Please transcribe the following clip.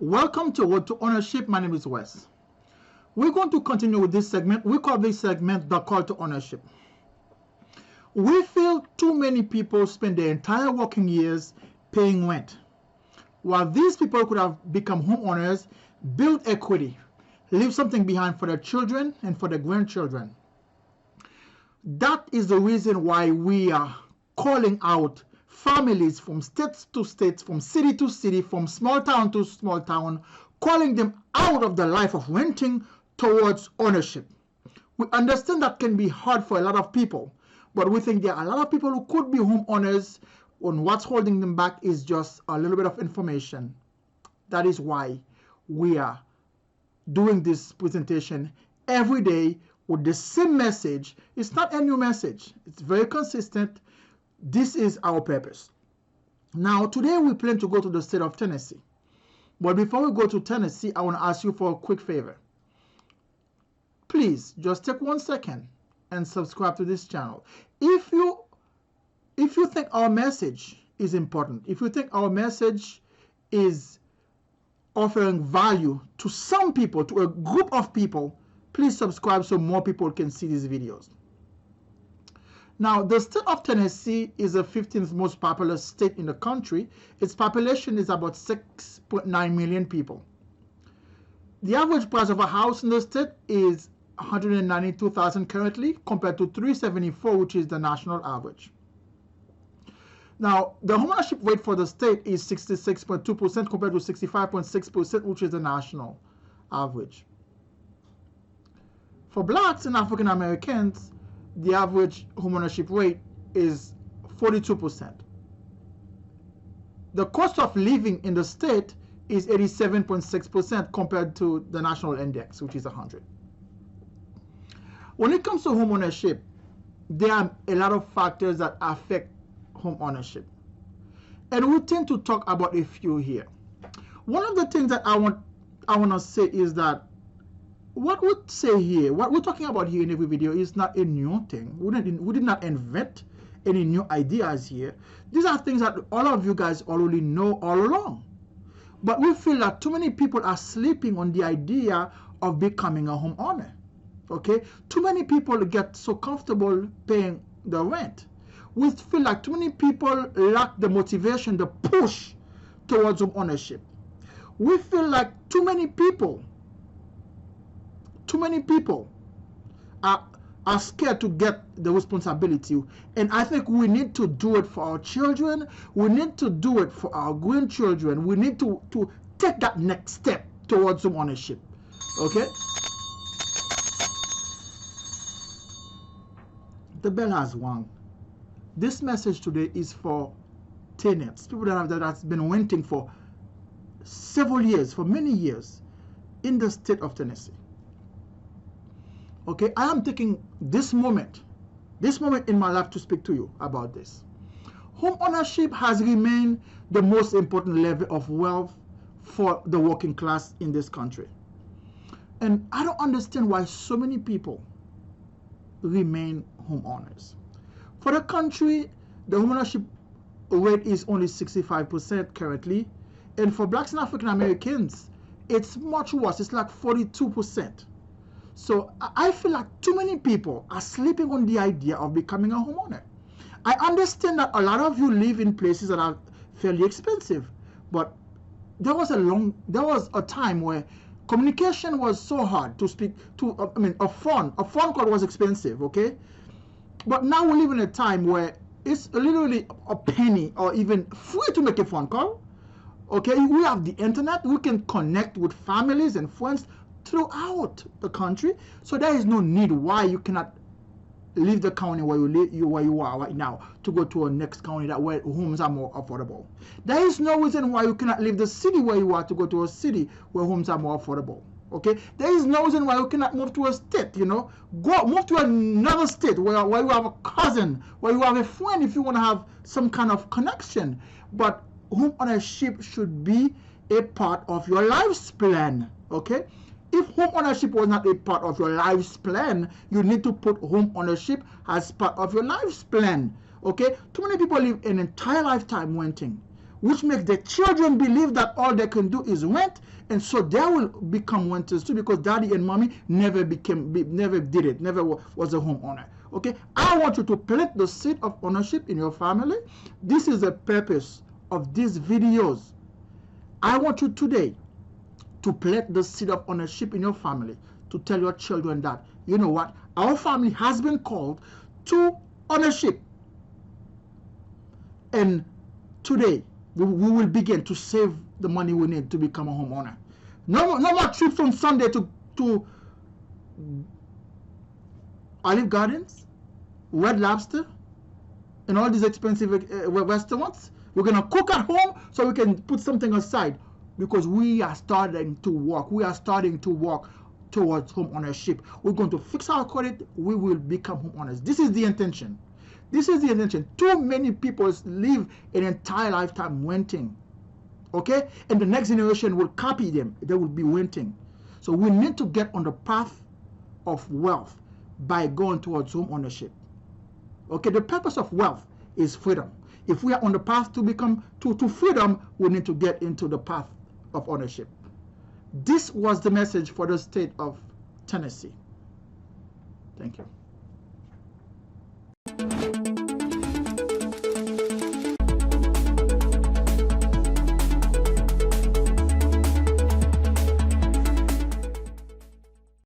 Welcome to Road to Ownership. My name is Wes. We're going to continue with this segment. We call this segment the Call to Ownership. We feel too many people spend their entire working years paying rent, while these people could have become homeowners, build equity, leave something behind for their children and for their grandchildren. That is the reason why we are calling out families from states to states, from city to city, from small town to small town, calling them out of the life of renting towards ownership. We understand that can be hard for a lot of people, but we think there are a lot of people who could be homeowners, and what's holding them back is just a little bit of information. That is why we are doing this presentation every day with the same message. It's not a new message. It's very consistent. This is our purpose. Now, today we plan to go to the state of Tennessee. But before we go to Tennessee, I want to ask you for a quick favor. Please, just take 1 second and subscribe to this channel. If you think our message is important, if you think our message is offering value to some people, to a group of people, please subscribe so more people can see these videos. Now, the state of Tennessee is the 15th most populous state in the country. Its population is about 6.9 million people. The average price of a house in the state is $192,000 currently, compared to $374,000, which is the national average. Now, the homeownership rate for the state is 66.2% compared to 65.6%, which is the national average. For blacks and African Americans, the average homeownership rate is 42%. The cost of living in the state is 87.6% compared to the national index, which is 100. When it comes to homeownership, there are a lot of factors that affect homeownership, and we tend to talk about a few here. One of the things that I want to say is that what we say here, what we're talking about here in every video, is not a new thing. We did not invent any new ideas here. These are things that all of you guys already know all along. But we feel that too many people are sleeping on the idea of becoming a homeowner. Okay? Too many people get so comfortable paying the rent. We feel like too many people lack the motivation, the push towards homeownership. We feel like too many people are scared to get the responsibility. And I think we need to do it for our children. We need to do it for our grandchildren. We need to take that next step towards homeownership. Okay? The bell has rung. This message today is for tenants, people that have been renting for several years, for many years, in the state of Tennessee. Okay, I am taking this moment in my life to speak to you about this. Home ownership has remained the most important level of wealth for the working class in this country. And I don't understand why so many people remain homeowners. For the country, the homeownership rate is only 65% currently. And for blacks and African Americans, it's much worse. It's like 42%. So I feel like too many people are sleeping on the idea of becoming a homeowner. I understand that a lot of you live in places that are fairly expensive, but there was a time where communication was so hard to speak to. A phone call was expensive, okay? But now we live in a time where it's literally a penny or even free to make a phone call. Okay, we have the internet. We can connect with families and friends throughout the country, so there is no need why you cannot leave the county where you are right now to go to a next county where homes are more affordable. There is no reason why you cannot leave the city where you are to go to a city where homes are more affordable. Okay, there is no reason why you cannot move to a state. Move to another state where you have a cousin, where you have a friend, if you want to have some kind of connection. But home ownership should be a part of your life's plan. Okay. If home ownership was not a part of your life's plan, you need to put home ownership as part of your life's plan. Okay? Too many people live an entire lifetime renting. which makes the children believe that all they can do is rent, and so they will become renters too, because daddy and mommy never did it, never was a homeowner. Okay, I want you to plant the seed of ownership in your family. This is the purpose of these videos. I want you today to plant the seed of ownership in your family, to tell your children that, you know what, our family has been called to ownership, and today we will begin to save the money we need to become a homeowner. No more trips on Sunday to Olive Gardens, Red Lobster, and all these expensive restaurants. We're going to cook at home so we can put something aside, because we are starting to walk. We are starting to walk towards home ownership. We're going to fix our credit. We will become homeowners. This is the intention. This is the intention. Too many people live an entire lifetime renting. Okay? And the next generation will copy them. They will be renting. So we need to get on the path of wealth by going towards home ownership. Okay? The purpose of wealth is freedom. If we are on the path to become to freedom, we need to get into the path of ownership. This was the message for the state of Tennessee. Thank you.